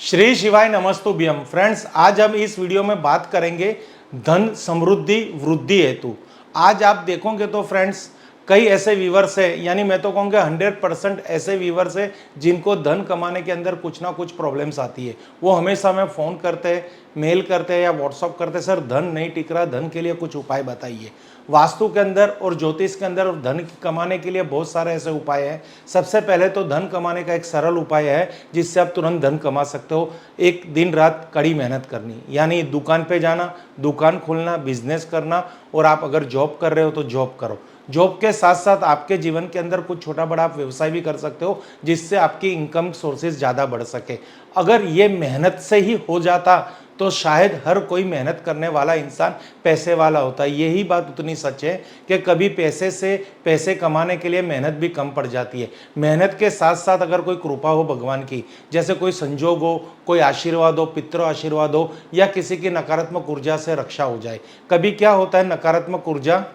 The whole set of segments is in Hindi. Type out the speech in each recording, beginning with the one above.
श्री शिवाय नमस्तुभ्यम। फ्रेंड्स, आज हम इस वीडियो में बात करेंगे धन समृद्धि वृद्धि हेतु। आज आप देखोगे तो फ्रेंड्स कई ऐसे व्यूवर्स है, यानी मैं तो कहूँगा 100% ऐसे व्यूवर्स है जिनको धन कमाने के अंदर कुछ ना कुछ प्रॉब्लम्स आती है। वो हमेशा हमें फ़ोन करते हैं, मेल करते हैं या व्हाट्सअप करते हैं, सर धन नहीं टिक रहा, धन के लिए कुछ उपाय बताइए। वास्तु के अंदर और ज्योतिष के अंदर धन कमाने के लिए बहुत सारे ऐसे उपाय हैं। सबसे पहले तो धन कमाने का एक सरल उपाय है जिससे आप तुरंत धन कमा सकते हो। एक दिन रात कड़ी मेहनत करनी, यानी दुकान पे जाना, दुकान खोलना, बिजनेस करना, और आप अगर जॉब कर रहे हो तो जॉब करो। जॉब के साथ साथ आपके जीवन के अंदर कुछ छोटा बड़ा आप व्यवसाय भी कर सकते हो जिससे आपकी इनकम सोर्सेज ज़्यादा बढ़ सके। अगर ये मेहनत से ही हो जाता तो शायद हर कोई मेहनत करने वाला इंसान पैसे वाला होता है। यही बात उतनी सच है कि कभी पैसे से पैसे कमाने के लिए मेहनत भी कम पड़ जाती है। मेहनत के साथ साथ अगर कोई कृपा हो भगवान की, जैसे कोई संजोग हो, कोई आशीर्वाद हो, पितृ आशीर्वाद हो, या किसी की नकारात्मक ऊर्जा से रक्षा हो जाए। कभी क्या होता है, नकारात्मक ऊर्जा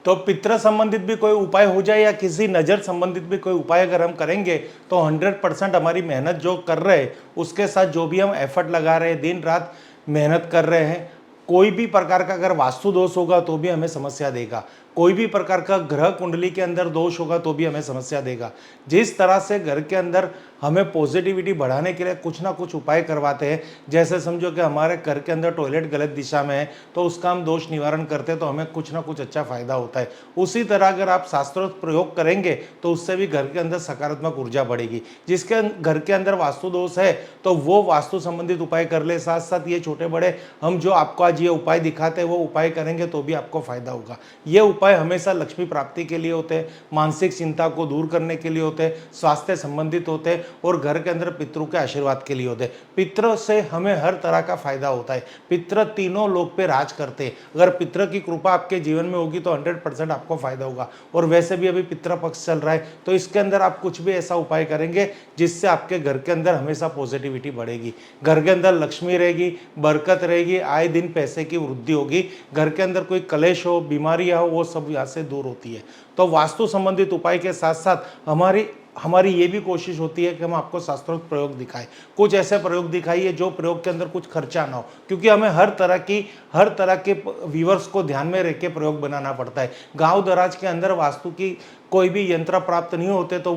तो पितृ संबंधित भी कोई उपाय हो जाए या किसी नज़र संबंधित भी कोई उपाय अगर हम करेंगे तो 100% हमारी मेहनत जो कर रहे हैं उसके साथ जो भी हम एफर्ट लगा रहे हैं, दिन रात मेहनत कर रहे हैं, कोई भी प्रकार का अगर वास्तु दोष होगा तो भी हमें समस्या देगा। कोई भी प्रकार का ग्रह कुंडली के अंदर दोष होगा तो भी हमें समस्या देगा। जिस तरह से घर के अंदर हमें पॉजिटिविटी बढ़ाने के लिए कुछ ना कुछ उपाय करवाते हैं, जैसे समझो कि हमारे घर के अंदर टॉयलेट गलत दिशा में है तो उसका हम दोष निवारण करते हैं तो हमें कुछ ना कुछ अच्छा फायदा होता है। उसी तरह अगर आप शास्त्रोक्त प्रयोग करेंगे तो उससे भी घर के अंदर सकारात्मक ऊर्जा बढ़ेगी। जिसके घर के अंदर वास्तु दोष है तो वो वास्तु संबंधित उपाय कर ले। साथ साथ ये छोटे बड़े हम जो आपको आज ये उपाय दिखाते हैं वो उपाय करेंगे तो भी आपको फायदा होगा। ये उपाय हमेशा लक्ष्मी प्राप्ति के लिए होते हैं, मानसिक चिंता को दूर करने के लिए होते हैं, स्वास्थ्य संबंधित होते हैं और घर के अंदर पितरों के आशीर्वाद के लिए होते हैं। पितरों से हमें हर तरह का फायदा होता है। पितर तीनों लोक पे राज करते हैं। अगर पितर की कृपा आपके जीवन में होगी तो 100% आपको फायदा होगा। और वैसे भी अभी पितृ पक्ष चल रहा है तो इसके अंदर आप कुछ भी ऐसा उपाय करेंगे जिससे आपके घर के अंदर हमेशा पॉजिटिविटी बढ़ेगी, घर के अंदर लक्ष्मी रहेगी, बरकत रहेगी, आए दिन पैसे की वृद्धि होगी। घर के अंदर कोई कलेश हो, बीमारियां हो, वो सब यहाँ से दूर होती है। तो वास्तु संबंधित उपाय के साथ साथ हमारी ये भी कोशिश होती है कि हम आपको शास्त्रोक्त प्रयोग दिखाएं। कुछ ऐसे प्रयोग दिखाइए जो प्रयोग के अंदर कुछ खर्चा ना हो, क्योंकि हमें हर तरह के व्यूवर्स को ध्यान में रख के प्रयोग बनाना पड़ता है। गांव दराज के अंदर वास्तु की कोई भी यंत्र प्राप्त नहीं होते तो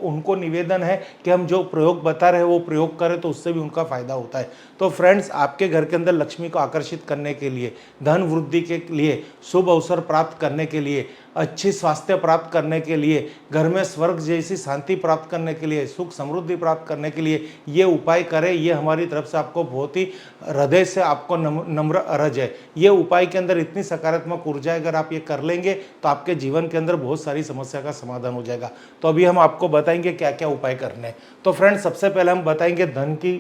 उनको निवेदन है कि हम जो प्रयोग बता रहे हैं वो प्रयोग करें तो उससे भी उनका फायदा होता है। तो फ्रेंड्स, आपके घर के अंदर लक्ष्मी को आकर्षित करने के लिए, धन वृद्धि के लिए, शुभ अवसर प्राप्त करने के लिए, अच्छी स्वास्थ्य प्राप्त करने के लिए, घर में स्वर्ग जैसी शांति प्राप्त करने के लिए, सुख समृद्धि प्राप्त करने के लिए ये उपाय करें। ये हमारी तरफ से आपको बहुत ही हृदय से आपको नम्र अर्ज है। ये उपाय के अंदर इतनी सकारात्मक ऊर्जा है, अगर आप ये कर लेंगे तो आपके जीवन के अंदर बहुत सारी समस्या का समाधान हो जाएगा। तो अभी हम आपको बताएंगे क्या क्या उपाय करने हैं। तो फ्रेंड्स, सबसे पहले हम बताएंगे धन की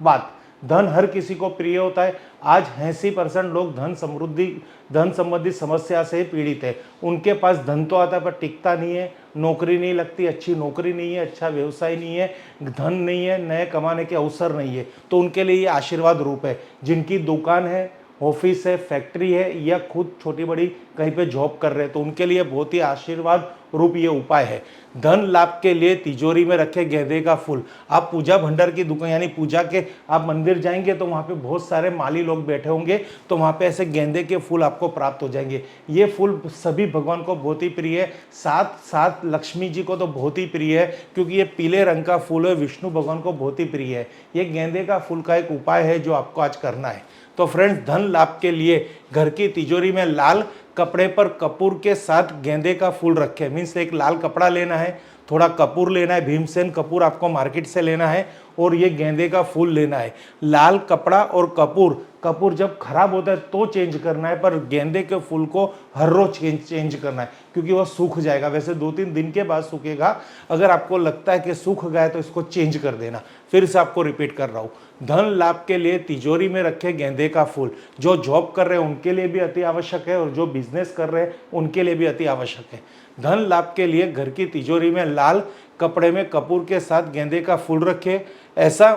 बात। धन हर किसी को प्रिय होता है। आज 80% लोग धन संबंधी समस्या से पीड़ित है। उनके पास धन तो आता है पर टिकता नहीं है, नौकरी नहीं लगती, अच्छी नौकरी नहीं है, अच्छा व्यवसाय नहीं है, धन नहीं है, नए कमाने के अवसर नहीं है। तो उनके लिए ये आशीर्वाद रूप है। जिनकी दुकान है, ऑफिस है, फैक्ट्री है या खुद छोटी बड़ी कहीं पे जॉब कर रहे हैं तो उनके लिए बहुत ही आशीर्वाद रूप ये उपाय है। धन लाभ के लिए तिजोरी में रखे गेंदे का फूल। आप पूजा भंडार की दुकान यानी पूजा के आप मंदिर जाएंगे तो वहाँ पे बहुत सारे माली लोग बैठे होंगे तो वहाँ पे ऐसे गेंदे के फूल आपको प्राप्त हो जाएंगे। ये फूल सभी भगवान को बहुत ही प्रिय है, साथ साथ लक्ष्मी जी को तो बहुत ही प्रिय है क्योंकि ये पीले रंग का फूल है, विष्णु भगवान को बहुत ही प्रिय है। ये गेंदे का फूल का एक उपाय है जो आपको आज करना है। तो फ्रेंड्स, धन लाभ के लिए घर की तिजोरी में लाल कपड़े पर कपूर के साथ गेंदे का फूल रखें। मीन्स एक लाल कपड़ा लेना है, थोड़ा कपूर लेना है, भीमसेन कपूर आपको मार्केट से लेना है और ये गेंदे का फूल लेना है। लाल कपड़ा और कपूर जब खराब होता है तो चेंज करना है, पर गेंदे के फूल को हर रोज चेंज करना है क्योंकि वह सूख जाएगा। वैसे 2-3 दिन के बाद सूखेगा। अगर आपको लगता है कि सूख गया तो इसको चेंज कर देना। फिर से आपको रिपीट कर रहा हूँ, धन लाभ के लिए तिजोरी में रखे गेंदे का फूल। जो जॉब कर रहे हैं उनके लिए भी अति आवश्यक है और जो बिजनेस कर रहे हैं उनके लिए भी अति आवश्यक है। धन लाभ के लिए घर की तिजोरी में लाल कपड़े में कपूर के साथ गेंदे का फूल रखें। ऐसा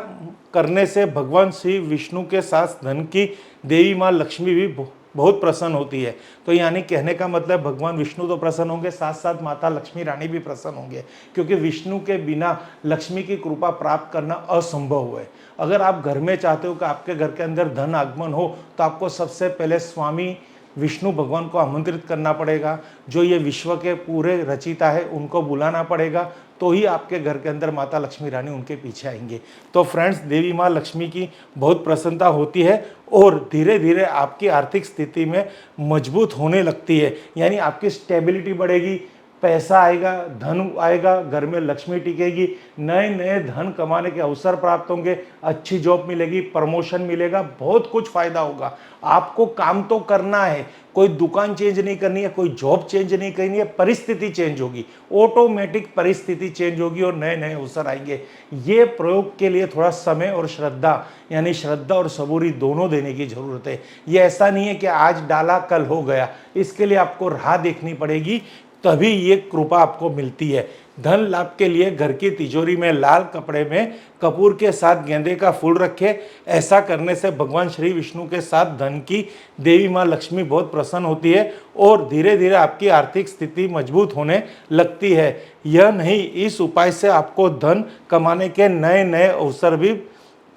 करने से भगवान श्री विष्णु के साथ धन की देवी माँ लक्ष्मी भी बहुत प्रसन्न होती है। तो यानी कहने का मतलब भगवान विष्णु तो प्रसन्न होंगे, साथ साथ माता लक्ष्मी रानी भी प्रसन्न होंगे, क्योंकि विष्णु के बिना लक्ष्मी की कृपा प्राप्त करना असंभव है। अगर आप घर में चाहते हो कि आपके घर के अंदर धन आगमन हो, तो आपको सबसे पहले स्वामी विष्णु भगवान को आमंत्रित करना पड़ेगा, जो ये विश्व के पूरे रचिता है उनको बुलाना पड़ेगा, तो ही आपके घर के अंदर माता लक्ष्मी रानी उनके पीछे आएंगे। तो फ्रेंड्स, देवी माँ लक्ष्मी की बहुत प्रसन्नता होती है और धीरे धीरे आपकी आर्थिक स्थिति में मजबूत होने लगती है, यानी आपकी स्टेबिलिटी बढ़ेगी, पैसा आएगा, धन आएगा, घर में लक्ष्मी टिकेगी, नए नए धन कमाने के अवसर प्राप्त होंगे, अच्छी जॉब मिलेगी, प्रमोशन मिलेगा, बहुत कुछ फायदा होगा। आपको काम तो करना है, कोई दुकान चेंज नहीं करनी है, कोई जॉब चेंज नहीं करनी है, परिस्थिति चेंज होगी, ऑटोमेटिक परिस्थिति चेंज होगी और नए नए अवसर आएंगे। ये प्रयोग के लिए थोड़ा समय और श्रद्धा, यानी श्रद्धा और सबूरी दोनों देने की जरूरत है। ये ऐसा नहीं है कि आज डाला कल हो गया, इसके लिए आपको राह देखनी पड़ेगी, तभी ये कृपा आपको मिलती है। धन लाभ के लिए घर की तिजोरी में लाल कपड़े में कपूर के साथ गेंदे का फूल रखें। ऐसा करने से भगवान श्री विष्णु के साथ धन की देवी माँ लक्ष्मी बहुत प्रसन्न होती है और धीरे धीरे आपकी आर्थिक स्थिति मजबूत होने लगती है। यह नहीं, इस उपाय से आपको धन कमाने के नए नए अवसर भी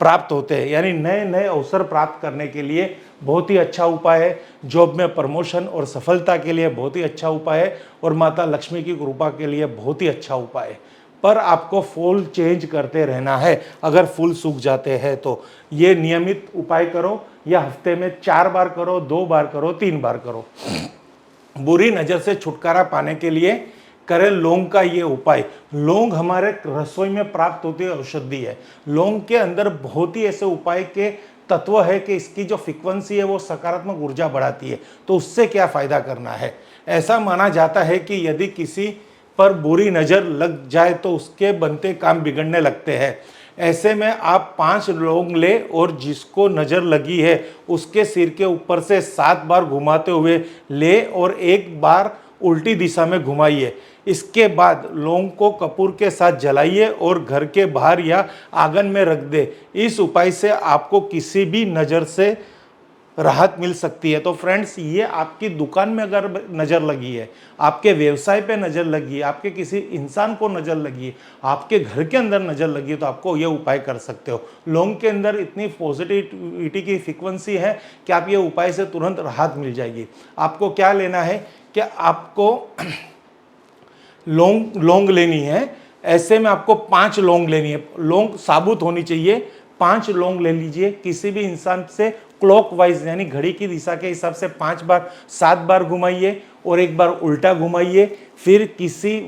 प्राप्त होते हैं, यानी नए नए अवसर प्राप्त करने के लिए बहुत ही अच्छा उपाय है। जॉब में प्रमोशन और सफलता के लिए बहुत ही अच्छा उपाय है और माता लक्ष्मी की कृपा के लिए बहुत ही अच्छा उपाय है। पर आपको फूल चेंज करते रहना है, अगर फूल सूख जाते हैं तो ये नियमित उपाय करो, या हफ्ते में 4 बार करो, 2 बार करो, 3 बार करो। बुरी नज़र से छुटकारा पाने के लिए करें लौंग का ये उपाय। लौंग हमारे रसोई में प्राप्त होती है औषधि है। लौंग के अंदर बहुत ही ऐसे उपाय के तत्व है कि इसकी जो फ्रीक्वेंसी है वो सकारात्मक ऊर्जा बढ़ाती है। तो उससे क्या फायदा करना है, ऐसा माना जाता है कि यदि किसी पर बुरी नज़र लग जाए तो उसके बनते काम बिगड़ने लगते हैं। ऐसे में आप 5 लौंग ले और जिसको नज़र लगी है उसके सिर के ऊपर से 7 बार घुमाते हुए ले और 1 बार उल्टी दिशा में घुमाइए। इसके बाद लौंग को कपूर के साथ जलाइए और घर के बाहर या आंगन में रख दे। इस उपाय से आपको किसी भी नज़र से राहत मिल सकती है। तो फ्रेंड्स, ये आपकी दुकान में अगर नज़र लगी है, आपके व्यवसाय पे नज़र लगी है, आपके किसी इंसान को नज़र लगी है, आपके घर के अंदर नज़र लगी है, तो आपको ये उपाय कर सकते हो। लौंग के अंदर इतनी पॉजिटिविटी की फ्रीक्वेंसी है कि आप ये उपाय से तुरंत राहत मिल जाएगी। आपको क्या लेना है कि आपको लौंग लेनी है। ऐसे में आपको 5 लौंग लेनी है। लौंग साबुत होनी चाहिए। 5 लौंग ले लीजिए। किसी भी इंसान से क्लॉकवाइज यानी घड़ी की दिशा के हिसाब से 5 बार 7 बार घुमाइए और 1 बार उल्टा घुमाइए। फिर किसी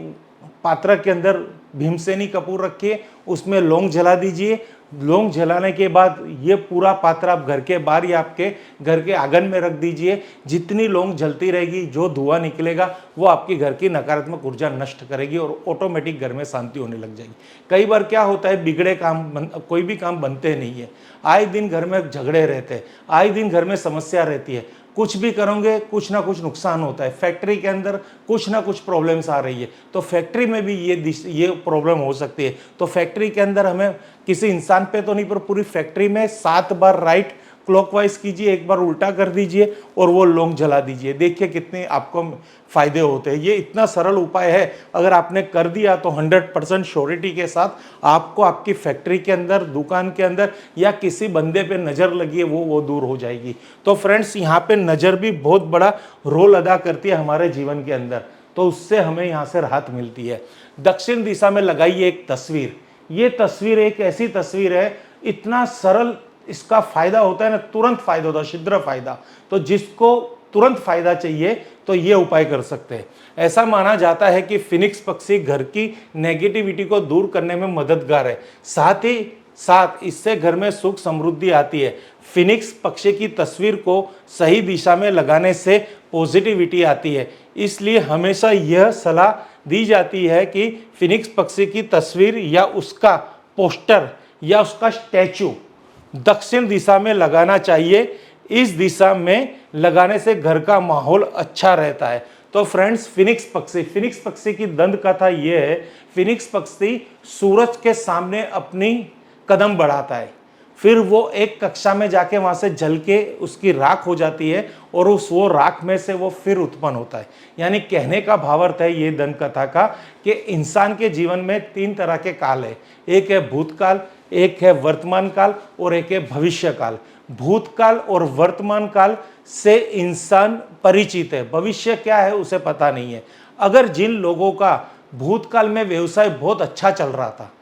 पात्र के अंदर भीमसेनी कपूर रखिए, उसमें लौंग जला दीजिए। लौंग जलाने के बाद ये पूरा पात्र आप घर के बाहर या आपके घर के आंगन में रख दीजिए। जितनी लौंग जलती रहेगी, जो धुआं निकलेगा वो आपकी घर की नकारात्मक ऊर्जा नष्ट करेगी और ऑटोमेटिक घर में शांति होने लग जाएगी। कई बार क्या होता है, बिगड़े काम कोई भी काम बनते नहीं है। आए दिन घर में झगड़े रहते हैं, आए दिन घर में समस्या रहती है। कुछ भी करोगे कुछ ना कुछ नुकसान होता है। फैक्ट्री के अंदर कुछ ना कुछ प्रॉब्लम्स आ रही है, तो फैक्ट्री में भी ये प्रॉब्लम हो सकती है। तो फैक्ट्री के अंदर हमें किसी इंसान पे तो नहीं, पर पूरी फैक्ट्री में 7 बार राइट क्लॉकवाइज कीजिए, 1 बार उल्टा कर दीजिए और वो लौंग जला दीजिए। देखिए कितने आपको फायदे होते हैं। ये इतना सरल उपाय है, अगर आपने कर दिया तो 100% श्योरिटी के साथ आपको आपकी फैक्ट्री के अंदर, दुकान के अंदर या किसी बंदे पे नज़र लगी है वो दूर हो जाएगी। तो फ्रेंड्स, यहाँ पे नज़र भी बहुत बड़ा रोल अदा करती है हमारे जीवन के अंदर, तो उससे हमें यहाँ से राहत मिलती है। दक्षिण दिशा में लगाइए एक तस्वीर। ये तस्वीर एक ऐसी तस्वीर है, इतना सरल इसका फायदा होता है ना, तुरंत फायदा होता है, शीघ्र फायदा। तो जिसको तुरंत फायदा चाहिए तो ये उपाय कर सकते हैं। ऐसा माना जाता है कि फिनिक्स पक्षी घर की नेगेटिविटी को दूर करने में मददगार है, साथ ही साथ इससे घर में सुख समृद्धि आती है। फिनिक्स पक्षी की तस्वीर को सही दिशा में लगाने से पॉजिटिविटी आती है। इसलिए हमेशा यह सलाह दी जाती है कि फिनिक्स पक्षी की तस्वीर या उसका पोस्टर या उसका स्टैचू दक्षिण दिशा में लगाना चाहिए। इस दिशा में लगाने से घर का माहौल अच्छा रहता है। तो फ्रेंड्स, फिनिक्स पक्षी की दंत कथा यह है, फिनिक्स पक्षी सूरज के सामने अपनी कदम बढ़ाता है। फिर वो एक कक्षा में जाके वहाँ से जल के उसकी राख हो जाती है और वो राख में से वो फिर उत्पन्न होता है। यानी कहने का भावार्थ है ये दंत कथा का कि इंसान के जीवन में 3 तरह के काल है। एक है भूतकाल, एक है वर्तमान काल और एक है भविष्य काल। भूतकाल और वर्तमान काल से इंसान परिचित है, भविष्य क्या है उसे पता नहीं है। अगर जिन लोगों का भूतकाल में व्यवसाय बहुत अच्छा चल रहा था,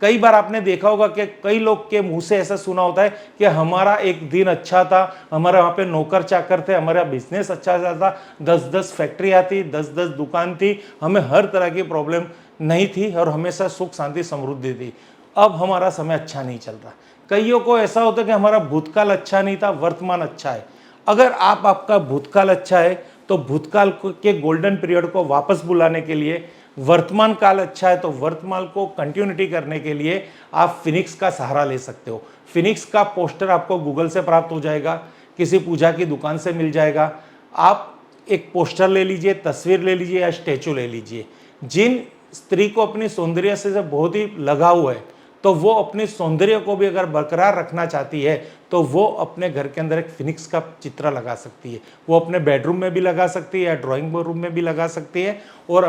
कई बार आपने देखा होगा कि कई लोग के मुंह से ऐसा सुना होता है कि हमारा एक दिन अच्छा था, हमारे वहाँ पे नौकर चाकर थे, हमारा बिजनेस अच्छा चलता था, 10-10 फैक्ट्रियाँ थी, 10-10 दुकान थी, हमें हर तरह की प्रॉब्लम नहीं थी और हमेशा सुख शांति समृद्धि थी। अब हमारा समय अच्छा नहीं चल रहा। कईयों को ऐसा होता है कि हमारा भूतकाल अच्छा नहीं था, वर्तमान अच्छा है। अगर आपका भूतकाल अच्छा है तो भूतकाल के गोल्डन पीरियड को वापस बुलाने के लिए, वर्तमान काल अच्छा है तो वर्तमान को कंटिन्यूटी करने के लिए आप फिनिक्स का सहारा ले सकते हो। फिनिक्स का पोस्टर आपको गूगल से प्राप्त हो जाएगा, किसी पूजा की दुकान से मिल जाएगा। आप एक पोस्टर ले लीजिए, तस्वीर ले लीजिए या स्टैचू ले लीजिए। जिन स्त्री को अपनी सौंदर्य से बहुत ही लगाव है तो वो अपने सौंदर्य को भी अगर बरकरार रखना चाहती है तो वो अपने घर के अंदर एक फिनिक्स का चित्र लगा सकती है। वो अपने बेडरूम में भी लगा सकती है या ड्राइंग रूम में भी लगा सकती है और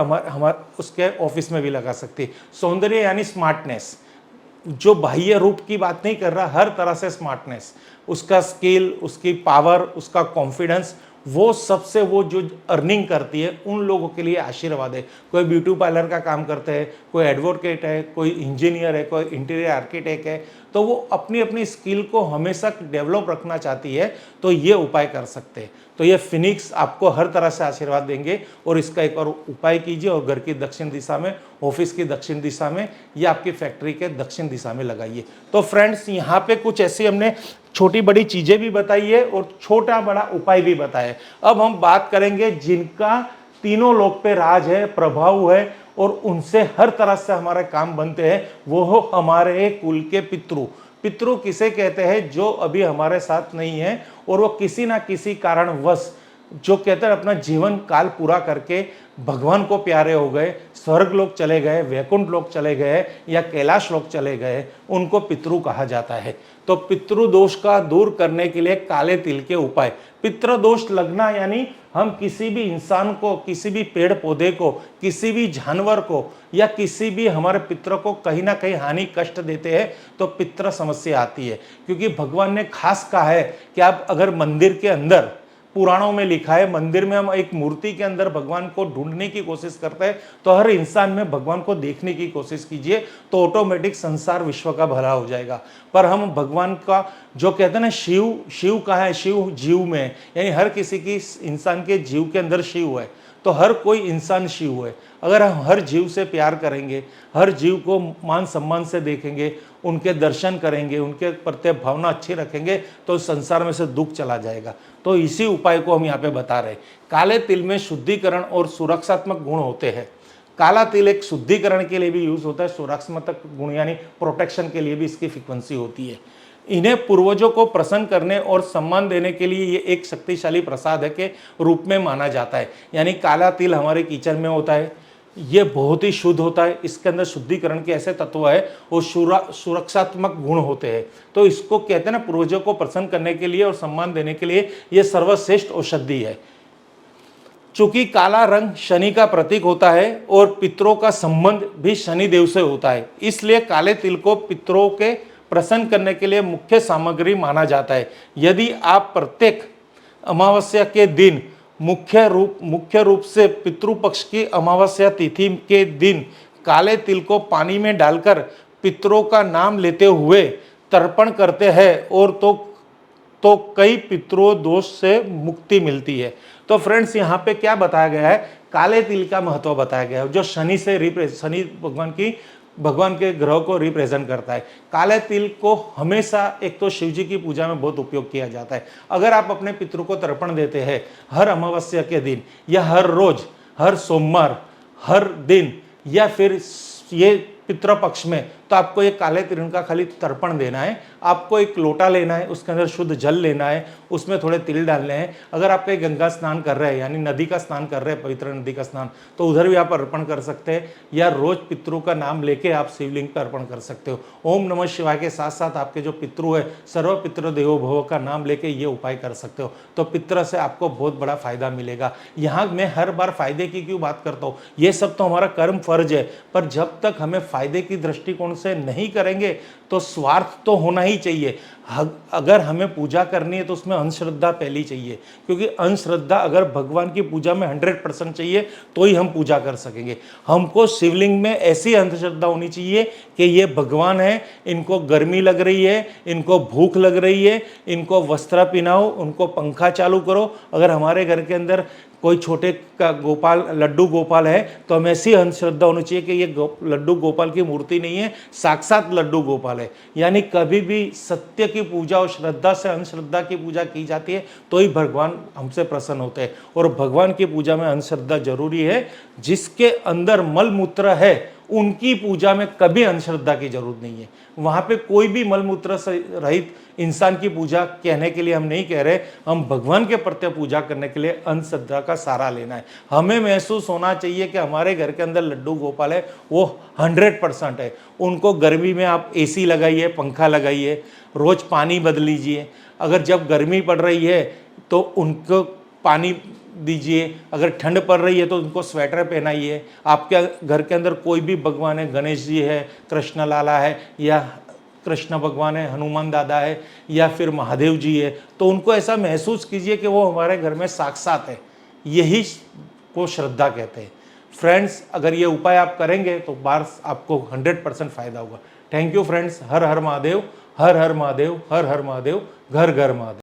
उसके ऑफिस में भी लगा सकती है। सौंदर्य यानी स्मार्टनेस, जो बाह्य रूप की बात नहीं कर रहा, हर तरह से स्मार्टनेस, उसका स्किल, उसकी पावर, उसका कॉन्फिडेंस, वो सबसे वो जो अर्निंग करती है उन लोगों के लिए आशीर्वाद है। कोई ब्यूटी पार्लर का काम करते हैं, कोई एडवोकेट है, कोई इंजीनियर है, कोई इंटीरियर आर्किटेक्ट है, तो वो अपनी अपनी स्किल को हमेशा डेवलप रखना चाहती है तो ये उपाय कर सकते हैं। तो ये फिनिक्स आपको हर तरह से आशीर्वाद देंगे और इसका एक और उपाय कीजिए और घर की दक्षिण दिशा में, ऑफिस की दक्षिण दिशा में या आपकी फैक्ट्री के दक्षिण दिशा में लगाइए। तो फ्रेंड्स, यहाँ पे कुछ ऐसी हमने छोटी बड़ी चीजें भी बताई है और छोटा बड़ा उपाय भी बताया है। अब हम बात करेंगे जिनका तीनों लोक पे राज है, प्रभाव है और उनसे हर तरह से हमारे काम बनते हैं, वो हो हमारे कुल के पितृ। पितृ किसे कहते हैं? जो अभी हमारे साथ नहीं है और वो किसी ना किसी कारणवश, जो कहते हैं अपना जीवन काल पूरा करके भगवान को प्यारे हो गए, स्वर्ग लोक चले गए, वैकुंठ लोक चले गए या कैलाश लोक चले गए, उनको पितृ कहा जाता है। तो पितृदोष का दूर करने के लिए काले तिल के उपाय। पितृदोष लगना यानी हम किसी भी इंसान को, किसी भी पेड़ पौधे को, किसी भी जानवर को या किसी भी हमारे पितरों को कहीं ना कहीं हानि कष्ट देते हैं तो पितृ समस्या आती है। क्योंकि भगवान ने खास कहा है कि आप अगर मंदिर के अंदर, पुराणों में लिखा है, मंदिर में हम एक मूर्ति के अंदर भगवान को ढूंढने की कोशिश करते हैं तो हर इंसान में भगवान को देखने की कोशिश कीजिए तो ऑटोमेटिक संसार विश्व का भला हो जाएगा। पर हम भगवान का जो कहते हैं ना, शिव कहाँ है? शिव जीव में है। यानी हर किसी की, इंसान के जीव के अंदर शिव है तो हर कोई इंसान शिव है। अगर हम हर जीव से प्यार करेंगे, हर जीव को मान सम्मान से देखेंगे, उनके दर्शन करेंगे, उनके प्रति भावना अच्छी रखेंगे तो संसार में से दुख चला जाएगा। तो इसी उपाय को हम यहाँ पे बता रहे हैं। काले तिल में शुद्धिकरण और सुरक्षात्मक गुण होते हैं। काला तिल एक शुद्धिकरण के लिए भी यूज होता है, सुरक्षात्मक गुण यानी प्रोटेक्शन के लिए भी इसकी फ्रीक्वेंसी होती है। इन्हें पूर्वजों को प्रसन्न करने और सम्मान देने के लिए ये एक शक्तिशाली प्रसाद है के रूप में माना जाता है। यानी काला तिल हमारे किचन में होता है, ये बहुत ही शुद्ध होता है, इसके अंदर शुद्धिकरण के ऐसे तत्व है और सुरक्षात्मक गुण होते हैं। तो इसको कहते हैं ना, पूर्वजों को प्रसन्न करने के लिए और सम्मान देने के लिए ये सर्वश्रेष्ठ औषधि है। चूंकि काला रंग शनि का प्रतीक होता है और पितरों का संबंध भी शनि देव से होता है, इसलिए काले तिल को पितरों के प्रसन्न करने के लिए मुख्य सामग्री माना जाता है। यदि आप प्रत्येक अमावस्या के दिन, मुख्य रूप से पितृपक्ष की अमावस्या तिथि के दिन, काले तिल को पानी में डालकर पितरों का नाम लेते हुए तर्पण करते हैं और तो कई पितरों दोष से मुक्ति मिलती है। तो फ्रेंड्स, यहाँ पे क्या बताया गया है? काले तिल का महत्व बताया गया है, जो शनि से शनि भगवान के ग्रह को रिप्रेजेंट करता है। काले तिल को हमेशा एक तो शिव जी की पूजा में बहुत उपयोग किया जाता है। अगर आप अपने पितरों को तर्पण देते हैं हर अमावस्या के दिन या हर रोज, हर सोमवार, हर दिन या फिर ये पितृपक्ष में, तो आपको एक काले तिल का खाली तर्पण देना है। आपको एक लोटा लेना है, उसके अंदर शुद्ध जल लेना है, उसमें थोड़े तिल डालने हैं। अगर आप कहीं गंगा स्नान कर रहे हैं यानी नदी का स्नान कर रहे हैं, पवित्र नदी का स्नान, तो उधर भी आप अर्पण कर सकते हैं, या रोज पितरों का नाम लेके आप शिवलिंग पर अर्पण कर सकते हो। ओम नमः शिवाय के साथ साथ आपके जो पितृ है, सर्व पितृ देवो भव का नाम लेके ये उपाय कर सकते हो, तो पितृ से आपको बहुत बड़ा फायदा मिलेगा। यहाँ मैं हर बार फायदे की क्यों बात करता हूँ, ये सब तो हमारा कर्म फर्ज है, पर जब तक हमें फायदे की दृष्टिकोण से नहीं करेंगे तो स्वार्थ तो होना ही चाहिए। अगर हमें पूजा करनी है तो उसमें अंधश्रद्धा पहली चाहिए, क्योंकि अंधश्रद्धा अगर भगवान की पूजा में 100% चाहिए तो ही हम पूजा कर सकेंगे। हमको शिवलिंग में ऐसी अंधश्रद्धा होनी चाहिए कि ये भगवान है, इनको गर्मी लग रही है, इनको भूख लग रही है, इनको वस्त्र पहनाओ, उनको पंखा चालू करो। अगर हमारे घर के अंदर कोई छोटे का गोपाल, लड्डू गोपाल है, तो हमें ऐसी अंधश्रद्धा होनी चाहिए कि ये लड्डू गोपाल की मूर्ति नहीं है, साक्षात लड्डू गोपाल है। यानी कभी भी सत्य की पूजा और श्रद्धा से अंधश्रद्धा की पूजा की जाती है तो ही भगवान हमसे प्रसन्न होते हैं। और भगवान की पूजा में अंधश्रद्धा जरूरी है। जिसके अंदर मल मूत्र है उनकी पूजा में कभी अंधश्रद्धा की जरूरत नहीं है। वहां पे कोई भी मल मूत्र रहित इंसान की पूजा कहने के लिए हम नहीं कह रहे, हम भगवान के प्रति पूजा करने के लिए अंधश्रद्धा का सहारा लेना है। हमें महसूस होना चाहिए कि हमारे घर के अंदर लड्डू गोपाल है, वो 100% है। उनको गर्मी में आप एसी लगाइए, पंखा लगाइए, रोज पानी बदलीजिए। अगर जब गर्मी पड़ रही है तो उनको पानी दीजिए, अगर ठंड पड़ रही है तो उनको स्वेटर पहनाइए। आपके घर के अंदर कोई भी भगवान है, गणेश जी है, कृष्ण लाला है, या कृष्ण भगवान है, हनुमान दादा है, या फिर महादेव जी है, तो उनको ऐसा महसूस कीजिए कि वो हमारे घर में साक्षात है। यही को श्रद्धा कहते हैं। फ्रेंड्स, अगर ये उपाय आप करेंगे तो बार आपको 100% फायदा होगा। Thank you friends. हर हर महादेव, हर हर महादेव, हर हर महादेव, घर घर महादेव।